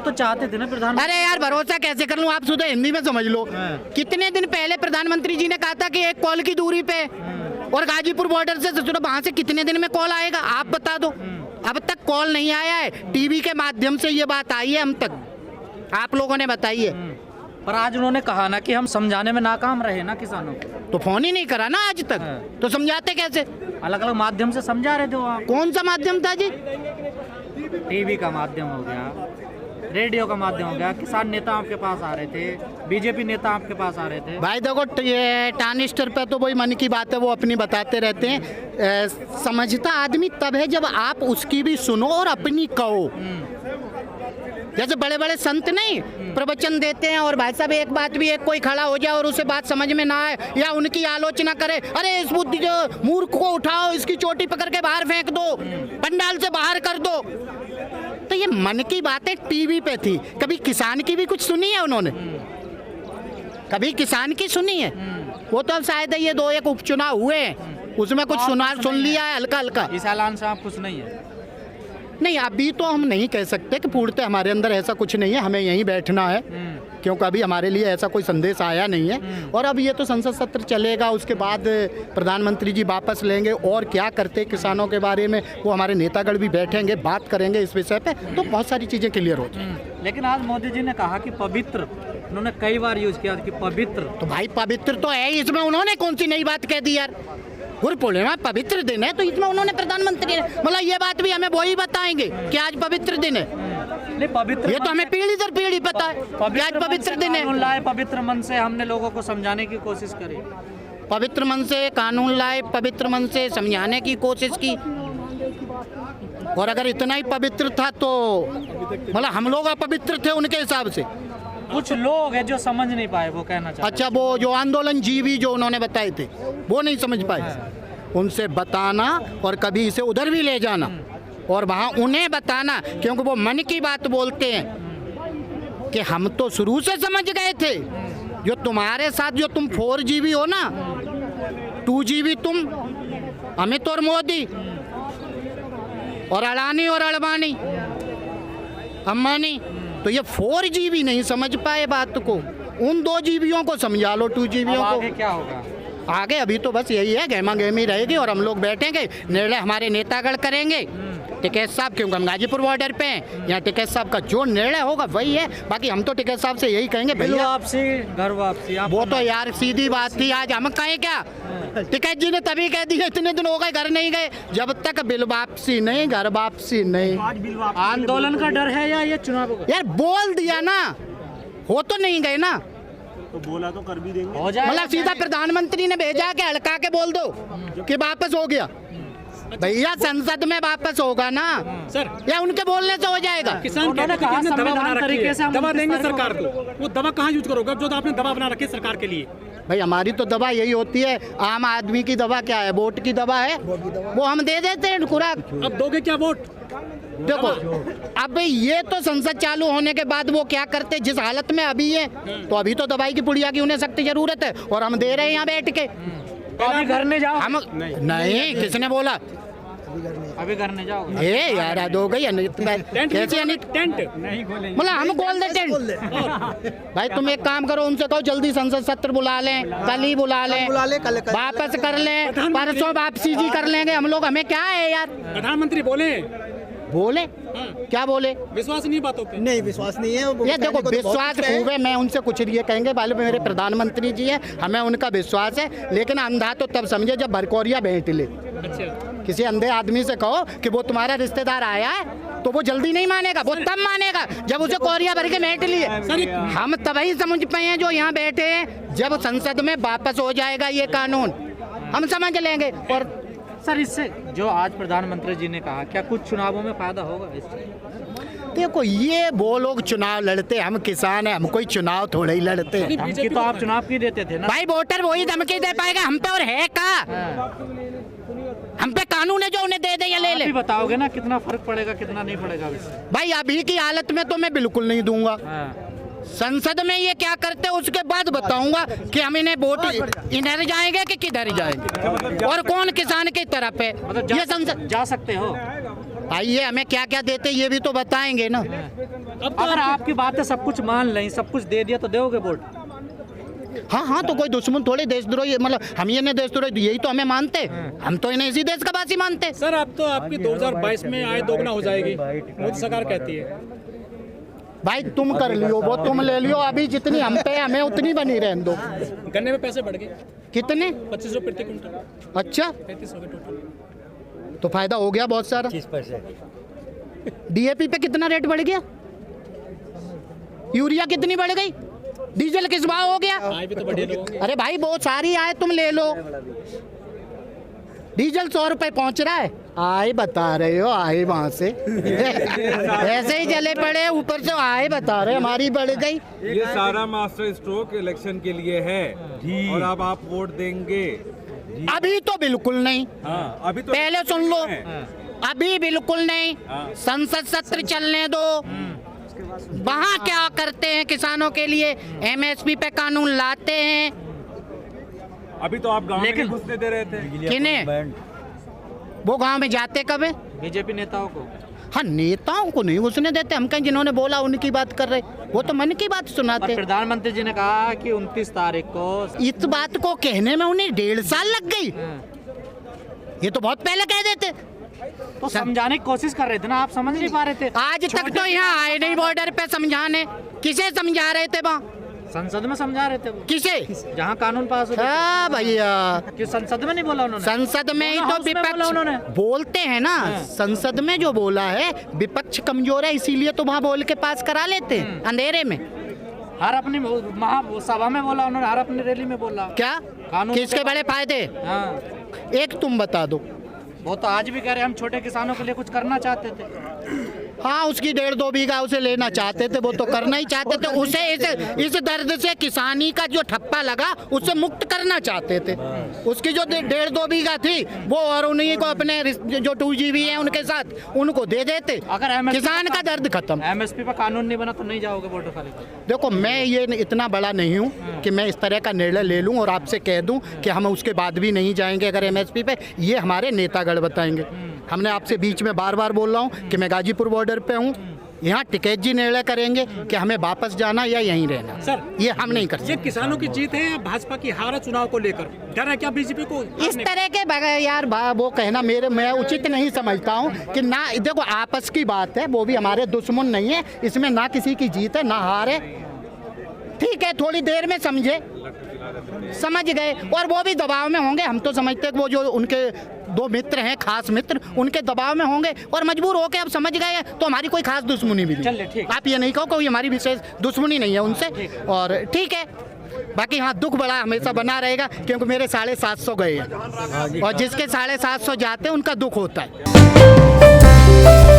आप तो चाहते थे ना प्रधानमंत्री। अरे यार भरोसा कैसे कर लूं, आप शुद्ध हिंदी में समझ लो। कितने दिन पहले प्रधानमंत्री जी ने कहा था कि 1 कॉल की दूरी पे, और गाजीपुर बॉर्डर से वहां से कितने दिन में कॉल आएगा आप बता दो। अब तक कॉल नहीं आया है, टीवी के माध्यम से ये बात आई है हम तक, आप लोगों ने बताई है। पर आज उन्होंने कहा ना कि हम समझाने में नाकाम रहे ना किसानों को, तो फोन ही नहीं करा ना आज तक, तो समझाते कैसे? अलग अलग माध्यम से समझा रहे थे वो आप। कौन सा माध्यम था जी? टीवी का माध्यम हो गया, रेडियो का माध्यम हो गया, किसान नेता आपके पास आ रहे थे, बीजेपी नेता आपके पास आ रहे थे। भाई देखो ये टानिस्टर पे तो वही मन की बात है, वो अपनी बताते रहते हैं। समझता आदमी तब है जब आप उसकी भी सुनो और अपनी कहो। जैसे बड़े बड़े संत नहीं प्रवचन देते हैं, और भाई साहब एक बात भी, एक कोई खड़ा हो जाए और उसे बात समझ में ना आए या उनकी आलोचना करे, अरे इस बुद्धि जो मूर्ख को उठाओ, इसकी चोटी पकड़ के बाहर फेंक दो, पंडाल से बाहर कर दो। तो ये मन की बातें टीवी पे थी, कभी किसान की भी कुछ सुनी है उन्होंने? कभी किसान की सुनी है? वो तो शायद ये 2-1 उपचुनाव हुए हैं, उसमें कुछ सुन लिया है हल्का हल्का। इस ऐलान से आप कुछ नहीं है? नहीं, अभी तो हम नहीं कह सकते कि पूर्णतः हमारे अंदर ऐसा कुछ नहीं है, हमें यहीं बैठना है, क्योंकि अभी हमारे लिए ऐसा कोई संदेश आया नहीं है। और अब ये तो संसद सत्र चलेगा, उसके बाद प्रधानमंत्री जी वापस लेंगे, और क्या करते किसानों के बारे में वो हमारे नेतागण भी बैठेंगे, बात करेंगे इस विषय पे, तो बहुत सारी चीज़ें क्लियर हो जाएंगी। लेकिन आज मोदी जी ने कहा कि पवित्र, उन्होंने कई बार यूज किया कि पवित्र। तो भाई पवित्र तो है, इसमें उन्होंने कौन सी नई बात कह दी यार? गुरु पूर्णिमा पवित्र दिन है, तो इसमें उन्होंने प्रधानमंत्री मतलब ये बात भी हमें वही बताएंगे कि आज पवित्र दिन है। नहीं, पवित्र ये तो हमें पीढ़ी दर पीढ़ी पता है कि आज पवित्र दिन है। लाए पवित्र मन से हमने लोगों को समझाने की कोशिश करी, पवित्र मन से कानून लाए, पवित्र मन से समझाने की कोशिश की। और अगर इतना ही पवित्र था तो मतलब हम लोग अपवित्र थे उनके हिसाब से। कुछ लोग हैं जो समझ नहीं पाए, वो कहना चाहते। अच्छा, वो जो आंदोलन जीवी जो उन्होंने बताए थे वो नहीं समझ पाए, उनसे बताना और कभी इसे उधर भी ले जाना और वहाँ उन्हें बताना, क्योंकि वो मन की बात बोलते हैं कि हम तो शुरू से समझ गए थे, जो तुम्हारे साथ जो तुम 4GB हो ना, 2GB तुम, अमित और मोदी और अडानी और अडवाणी अंबानी, तो ये 4GB नहीं समझ पाए बात को, उन 2GBों को समझा लो, 2GBों को। आगे क्या होगा? आगे अभी तो बस यही है, गहमा गहमी रहेगी और हम लोग बैठेंगे, निर्णय हमारे नेतागण करेंगे। टिकैत साहब, क्योंकि हम गाजीपुर बॉर्डर पे हैं, यहाँ टिकैत साहब का जो निर्णय होगा वही है। बाकी हम तो टिकैत साहब से यही कहेंगे, भैया वापसी, घर वापसी। वो तो यार सीधी बात थी, आज हम कहें क्या? टिकैत जी ने तभी कह दिया, इतने दिन हो गए घर नहीं गए, जब तक बिल वापसी नहीं घर वापसी नहीं। आंदोलन का डर है या ये चुनाव? यार बोल दिया ना, हो तो नहीं गए ना, तो बोला तो कर भी देंगे। हो जाए मतलब सीधा प्रधानमंत्री ने भेजा के हल्का के बोल दो कि वापस हो गया। भैया संसद में वापस होगा ना सर, या उनके बोलने से हो जाएगा? किसान उन्होंने कहा संविधान तरीके से हम दवा देंगे 29 सरकार को, वो दवा कहाँ यूज करोगे जो आपने दवा बना रखी है सरकार के लिए? भाई हमारी तो दवा यही होती है, आम आदमी की दवा क्या है? वोट की दवा है, वो हम दे देते हैं खुराक। अब दोगे क्या वोट? देखो अब ये तो संसद चालू होने के बाद वो क्या करते, जिस हालत में अभी है, तो अभी तो दवाई की पुड़िया की उन्हें सख्त जरूरत है और हम दे रहे हैं यहाँ बैठ के। तो अभी घर नहीं जाओ? हम नहीं, किसने बोला? अभी घर नहीं जाओ? ए यार हद हो गई, कैसे अनित? टेंट नहीं खोलेंगे, मतलब हम खोल दे टेंट। भाई तुम एक काम करो, उनसे कहो जल्दी संसद सत्र बुला लें, कल ही बुला लें, वापस कर लें, परसों वापसी जी कर लेंगे हम लोग, हमें क्या है यार? प्रधानमंत्री बोले क्या बोले? विश्वास नहीं बातों पे? नहीं विश्वास नहीं है। ये देखो विश्वास खूब है, मैं उनसे कुछ ये कहेंगे वाले मेरे प्रधानमंत्री जी है, हमें उनका विश्वास है, लेकिन अंधा तो तब समझे जब भरकोरिया भेंट ले। अच्छा, किसी अंधे आदमी से कहो कि वो तुम्हारा रिश्तेदार आया है तो वो जल्दी नहीं मानेगा, वो तब मानेगा जब उसे कोरिया भर के भेंट लिए। हम तभी समझ पाए हैं जो यहाँ बैठे हैं, जब संसद में वापस हो जाएगा ये कानून हम समझ लेंगे। और सर इससे जो आज प्रधानमंत्री जी ने कहा, क्या कुछ चुनावों में फायदा होगा इससे? देखो ये वो लोग चुनाव लड़ते, हम किसान हैं, हम कोई चुनाव थोड़े ही लड़ते हैं। धमकी तो आप चुनाव की देते थे ना भाई, वोटर वही धमकी दे पाएगा हम पे, और है का हम पे कानून है जो उन्हें दे दे या ले ले? अभी बताओगे ना कितना फर्क पड़ेगा, कितना नहीं पड़ेगा इससे? भाई अभी की हालत में तो मैं बिल्कुल नहीं दूंगा, संसद में ये क्या करते हैं उसके बाद बताऊंगा कि हम इन्हें वोट इधर जाएंगे कि किधर जाएंगे और कौन किसान की तरफ है। मतलब ये संसद जा सकते हो? आइए हमें क्या क्या देते ये भी तो बताएंगे ना। अब तो अगर आपकी बातें सब कुछ मान लें, सब कुछ दे दिया तो दोगे वोट? हाँ हाँ, तो कोई दुश्मन थोड़ी देशद्रोही, मतलब हम ये नहीं देशद्रोही, यही तो हमें मानते, हम तो इन्हें इसी देश का वासी मानते। सर अब तो आपकी 2022 में आय दोगुना हो जाएगी, मोदी सरकार कहती है। भाई तुम कर लियो वो, तुम ले लियो, अभी जितनी हम पे हमें उतनी बनी रहने दो। गन्ने में पैसे बढ़ गए, कितने? 25 रुपये प्रति क्विंटल, अच्छा, 35 हो गए टोटल। तो फायदा हो गया बहुत सारा। 30 पैसे। डीएपी पे कितना रेट बढ़ गया? यूरिया कितनी बढ़ गई? डीजल किस भाव हो गया? आय भी तो बढ़े लोगों की। अरे भाई बहुत सारी आए, तुम ले लो। डीजल 100 रुपए पहुंच रहा है, आए बता रहे हो, आए वहां से ऐसे ही जले पड़े, ऊपर से आए बता रहे हमारी बढ़ गई। ये सारा मास्टर स्ट्रोक इलेक्शन के लिए है और अब आप वोट देंगे? अभी तो बिल्कुल नहीं। हाँ, अभी तो पहले सुन लो, है। अभी बिल्कुल नहीं। संसद सत्र चलने दो, वहाँ क्या करते हैं किसानों के लिए, एमएसपी पे कानून लाते हैं। अभी तो आप गांव में लेकिन- नहीं घुसने दे रहे थे। किन्हें? वो गांव में जाते कब है? बीजेपी नेताओं को? हाँ, नेताओं को नहीं घुसने देते, हम कहीं जिन्होंने बोला उनकी बात कर रहे, वो तो मन की बात और सुनाते। प्रधानमंत्री जी ने कहा कि 29 तारीख को इस बात को कहने में उन्हें 1.5 साल लग गई, ये तो बहुत पहले कह देते। तो समझाने की कोशिश कर रहे थे ना, आप समझ नहीं पा रहे थे। आज तक तो यहाँ आए नहीं बॉर्डर पे समझाने, किसे समझा रहे थे वहाँ? संसद में समझा रहे थे वो, किसे? जहाँ कानून पास हो। हाँ भैया, कि संसद में नहीं बोला उन्होंने? संसद में ही तो हाउस में बोला विपक्ष उन्होंने। बोलते हैं ना, संसद में जो बोला है विपक्ष कमजोर है इसीलिए तो वहाँ बोल के पास करा लेते हैं अंधेरे में। हर अपनी सभा में बोला उन्होंने, हर अपनी रैली में बोला। क्या कानून किसके के- बड़े फायदे? हाँ, एक तुम बता दो। वो तो आज भी कह रहे हम छोटे किसानों के लिए कुछ करना चाहते थे। हाँ, उसकी 1.5-2 बीघा उसे लेना चाहते थे, वो तो करना ही चाहते थे, उसे इस दर्द से किसानी का जो ठप्पा लगा उससे मुक्त करना चाहते थे। उसकी जो 1.5-2 बीघा थी वो और उन्हीं को अपने जो 2GB है उनके साथ उनको दे देते, अगर MSP किसान का दर्द खत्म। एमएसपी पर कानून नहीं बना तो नहीं जाओगे वोटर खाली पर? देखो, मैं ये इतना बड़ा नहीं हूँ कि मैं इस तरह का निर्णय ले लूँ और आपसे कह दूँ कि हम उसके बाद भी नहीं जाएंगे अगर एमएसपी पे। ये हमारे नेतागढ़ बताएंगे। हमने आपसे बीच में बार बार बोल रहा हूँ कि मैं गाजीपुर बॉर्डर पे हूँ, यहाँ टिकैत जी निर्णय करेंगे कि हमें वापस जाना या यहीं रहना। सर, ये हम नहीं कर ये सकते। किसानों की जीत है या भाजपा की हार है चुनाव को लेकर? डर है क्या बीजेपी को? इस तरह के बगैर यार वो कहना मैं उचित नहीं समझता हूँ कि ना, देखो आपस की बात है, वो भी हमारे दुश्मन नहीं है, इसमें ना किसी की जीत है ना हार है। ठीक है, थोड़ी देर में समझ गए, और वो भी दबाव में होंगे। हम तो समझते हैं कि वो जो उनके 2 मित्र हैं, खास मित्र, उनके दबाव में होंगे और मजबूर होके अब समझ गए तो हमारी कोई खास दुश्मनी भी चलिए, नहीं। ठीक। आप ये नहीं कहो कोई हमारी विशेष दुश्मनी नहीं है उनसे, और ठीक है। बाकी हाँ, दुख बड़ा हमेशा बना रहेगा क्योंकि मेरे 750 गए हैं और जिसके 750 जाते हैं उनका दुख होता है।